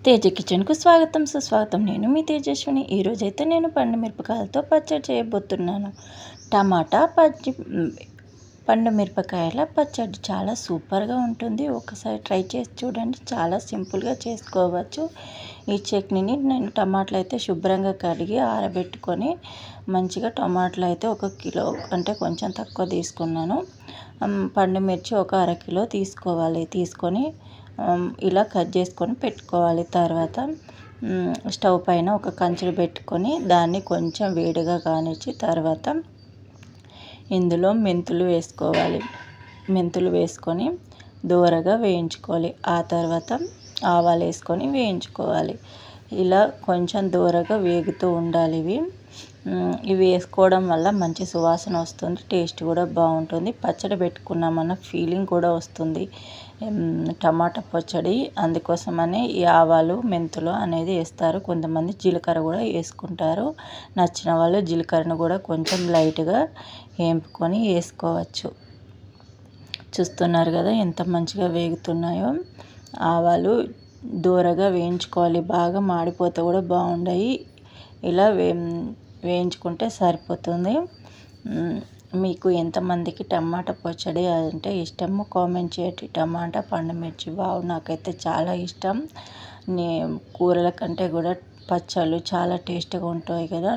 తేజ కిచెన్కు స్వాగతం సుస్వాగతం. నేను మీ తేజస్విని. ఈరోజైతే నేను పండు మిరపకాయలతో పచ్చడి చేయబోతున్నాను. టమాటా పండు మిరపకాయల పచ్చడి చాలా సూపర్గా ఉంటుంది. ఒకసారి ట్రై చేసి చూడండి. చాలా సింపుల్గా చేసుకోవచ్చు. ఈ చట్నీని నేను టమాటాలు అయితే శుభ్రంగా కడిగి ఆరబెట్టుకొని మంచిగా టమాటాలు అయితే 1 కిలో అంటే కొంచెం తక్కువ తీసుకున్నాను. పండు మిర్చి ఒక అరకిలో తీసుకొని ఇలా కట్ చేసుకొని పెట్టుకోవాలి. తర్వాత స్టవ్ పైన ఒక కంచెడు పెట్టుకొని దాన్ని కొంచెం వేడిగా కానిచ్చి తర్వాత ఇందులో మెంతులు వేసుకొని దోరగా వేయించుకోవాలి. ఆ తర్వాత ఆవాలు వేసుకొని వేయించుకోవాలి. ఇలా కొంచెం దోరగా వేగుతూ ఉండాలి. ఇవి వేసుకోవడం వల్ల మంచి సువాసన వస్తుంది, టేస్ట్ కూడా బాగుంటుంది. పచ్చడి పెట్టుకున్నామన్న ఫీలింగ్ కూడా వస్తుంది టమాటా పచ్చడి. అందుకోసమని ఈ ఆవాలు మెంతులు అనేది వేస్తారు. కొంతమంది జీలకర్ర కూడా వేసుకుంటారు. నచ్చిన వాళ్ళు జీలకర్రను కూడా కొంచెం లైట్గా వేపుకొని వేసుకోవచ్చు. చూస్తున్నారు కదా ఎంత మంచిగా వేగుతున్నాయో. ఆవాలు దూరగా వేయించుకోవాలి, బాగా మాడిపోతే కూడా బాగుండయి. ఇలా వేయించుకుంటే సరిపోతుంది. మీకు ఎంతమందికి టమాటా పచ్చడి అంటే ఇష్టమో కామెంట్ చేయండి. టమాటా పండుమిర్చి నాకైతే చాలా ఇష్టం. కూరల కంటే కూడా పచ్చళ్ళు చాలా టేస్ట్గా ఉంటాయి కదా.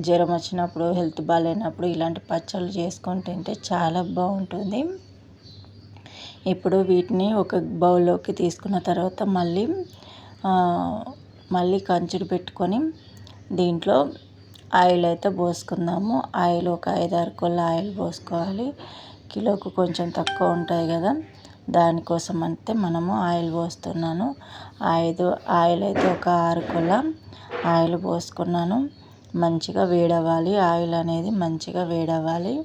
జ్వరం వచ్చినప్పుడు, హెల్త్ బాగాలేనప్పుడు ఇలాంటి పచ్చళ్ళు చేసుకొని తింటే చాలా బాగుంటుంది. ఇప్పుడు వీటిని ఒక బౌల్లోకి తీసుకున్న తర్వాత మళ్ళీ కంచుడు పెట్టుకొని దీంట్లో ఆయిల్ అయితే పోసుకుందాము. ఆయిల్ ఒక 5-6 కొల్ల ఆయిల్ పోసుకోవాలి. కిలోకు కొంచెం తక్కువ ఉంటాయి కదా, దానికోసం అయితే మనము ఆయిల్ పోస్తున్నాను. ఆయిల్ అయితే ఒక 6 కొల్ల ఆయిల్ పోసుకున్నాను. మంచిగా వేడవ్వాలి. ఆయిల్ అనేది మంచిగా వేడవ్వాలి.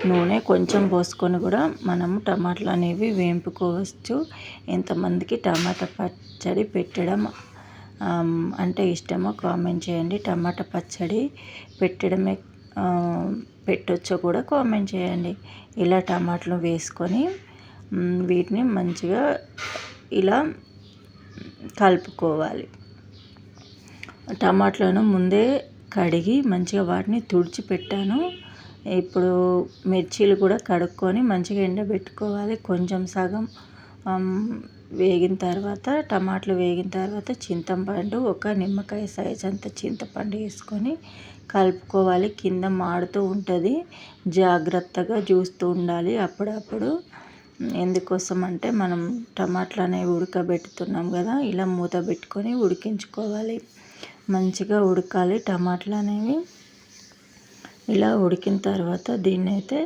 నూనె కొంచెం పోసుకొని కూడా మనము టమాటాలు అనేవి వేపుకోవచ్చు. ఎంతమందికి టమాటా పచ్చడి పెట్టడం అంటే ఇష్టమో కామెంట్ చేయండి. టమాటా పచ్చడి పెట్టొచ్చో కూడా కామెంట్ చేయండి. ఇలా టమాటాలు వేసుకొని వీటిని మంచిగా ఇలా కలుపుకోవాలి. టమాటాలను ముందే కడిగి మంచిగా వాటిని తుడిచిపెట్టాను. ఇప్పుడు మిర్చీలు కూడా కడుక్కొని మంచిగా ఎండబెట్టుకోవాలి. కొంచెం సగం వేగిన తర్వాత టమాటాలు వేగిన తర్వాత చింతపండు ఒక నిమ్మకాయ సైజ్ అంత చింతపండు వేసుకొని కలుపుకోవాలి. కింద మాడుతూ ఉంటుంది, జాగ్రత్తగా చూస్తూ ఉండాలి అప్పుడప్పుడు. ఎందుకోసం అంటే మనం టమాటాలు అనేవి ఉడకబెట్టుతున్నాం కదా, ఇలా మూత పెట్టుకొని ఉడికించుకోవాలి. మంచిగా ఉడకాలి టమాటాలు అనేవి. ఇలా ఉడికిన తర్వాత దీన్ని అయితే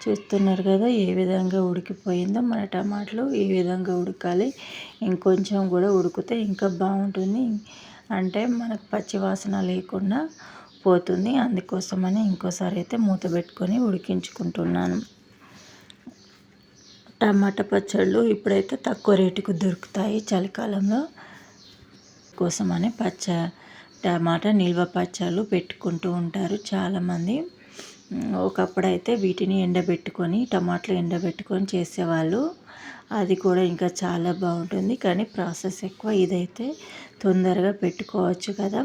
చూస్తున్నారు కదా ఏ విధంగా ఉడికిపోయిందో. మన టమాటాలు ఈ విధంగా ఉడకాలి. ఇంకొంచెం కూడా ఉడికితే ఇంకా బాగుంటుంది, అంటే మనకు పచ్చివాసన లేకుండా పోతుంది. అందుకోసమని ఇంకోసారి అయితే మూత పెట్టుకొని ఉడికించుకుంటున్నాను. టమాటా పచ్చళ్ళు ఇప్పుడైతే తక్కువ రేటుకు దొరుకుతాయి చలికాలంలో. కోసమని టమాటా నిల్వ పచ్చళ్ళు పెట్టుకుంటూ ఉంటారు చాలామంది. ఒకప్పుడైతే వీటిని టమాటాలు ఎండబెట్టుకొని చేసేవాళ్ళు. అది కూడా ఇంకా చాలా బాగుంటుంది, కానీ ప్రాసెస్ ఎక్కువ. ఇదైతే తొందరగా పెట్టుకోవచ్చు కదా.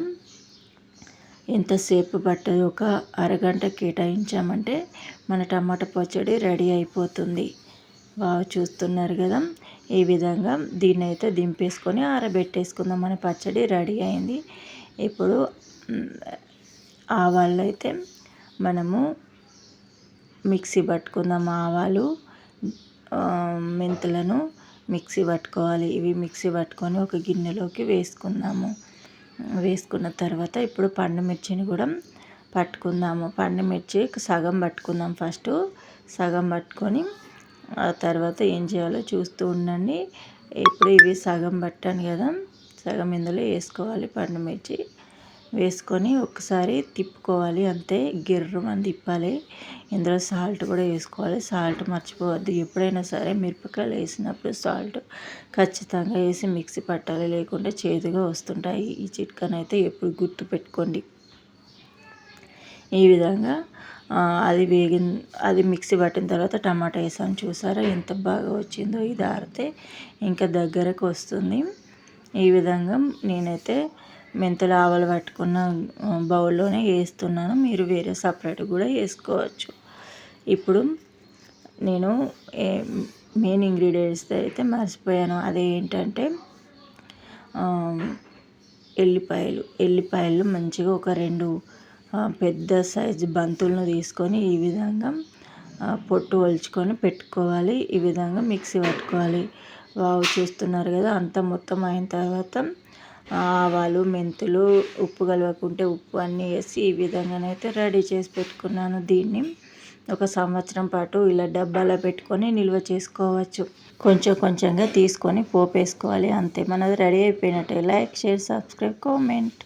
ఎంతసేపు పట్టదు, ఒక అరగంట కేటాయించామంటే మన టమాటా పచ్చడి రెడీ అయిపోతుంది. చూస్తున్నారు కదా ఈ విధంగా. దీన్ని అయితే దింపేసుకొని ఆరబెట్టేసుకుందాం. మన పచ్చడి రెడీ అయింది. ఇప్పుడు ఆవాలు అయితే మనము మిక్సీ పట్టుకుందాం. ఆవాలు మెంతులను మిక్సీ పట్టుకోవాలి. ఇవి మిక్సీ పట్టుకొని ఒక గిన్నెలోకి వేసుకుందాము. వేసుకున్న తర్వాత ఇప్పుడు పండుమిర్చిని కూడా పట్టుకుందాము. పండుమిర్చి సగం పట్టుకుందాం. ఫస్ట్ సగం పట్టుకొని ఆ తర్వాత ఏం చేయాలో చూస్తూ ఉండండి. ఇప్పుడు ఇవి సగం పట్టాను కదా, సగం ఇందులో వేసుకోవాలి. పండుమిర్చి వేసుకొని ఒకసారి తిప్పుకోవాలి, అంతే. గిర్రమని తిప్పాలి. ఇందులో సాల్ట్ కూడా వేసుకోవాలి. సాల్ట్ మర్చిపోవద్దు. ఎప్పుడైనా సరే మిరపకాయలు వేసినప్పుడు సాల్ట్ ఖచ్చితంగా వేసి మిక్సీ పట్టాలి, లేకుంటే చేదుగా వస్తుంటాయి. ఈ చిట్కానైతే ఎప్పుడు గుర్తుపెట్టుకోండి. ఈ విధంగా అది అది మిక్సీ పట్టిన తర్వాత టమాటా వేసాను. చూసారా ఎంత బాగా వచ్చిందో. ఇది ఆరితే ఇంకా దగ్గరకు వస్తుంది. ఈ విధంగా నేనైతే మెంతులు ఆవాలు పట్టుకున్న బౌల్లోనే వేస్తున్నాను. మీరు వేరే సపరేట్ కూడా వేసుకోవచ్చు. ఇప్పుడు నేను మెయిన్ ఇంగ్రీడియంట్స్ అయితే మర్చిపోయాను. అదేంటంటే ఎల్లిపాయలు మంచిగా ఒక 2 పెద్ద సైజు బంతులను తీసుకొని ఈ విధంగా పొట్టు ఒలుచుకొని పెట్టుకోవాలి. ఈ విధంగా మిక్సీ పట్టుకోవాలి. చూస్తున్నారు కదా, అంతా మొత్తం అయిన తర్వాత ఆవాలు, మెంతులు, ఉప్పు కలవకుంటే ఉప్పు అన్నీ వేసి ఈ విధంగానైతే రెడీ చేసి పెట్టుకున్నాను. దీన్ని ఒక సంవత్సరం పాటు ఇలా డబ్బాలో పెట్టుకొని నిల్వ చేసుకోవచ్చు. కొంచెం కొంచెంగా తీసుకొని పోపు వేసుకోవాలి. అంతే, మనది రెడీ అయిపోయినట్టే. Like, share, subscribe, comment.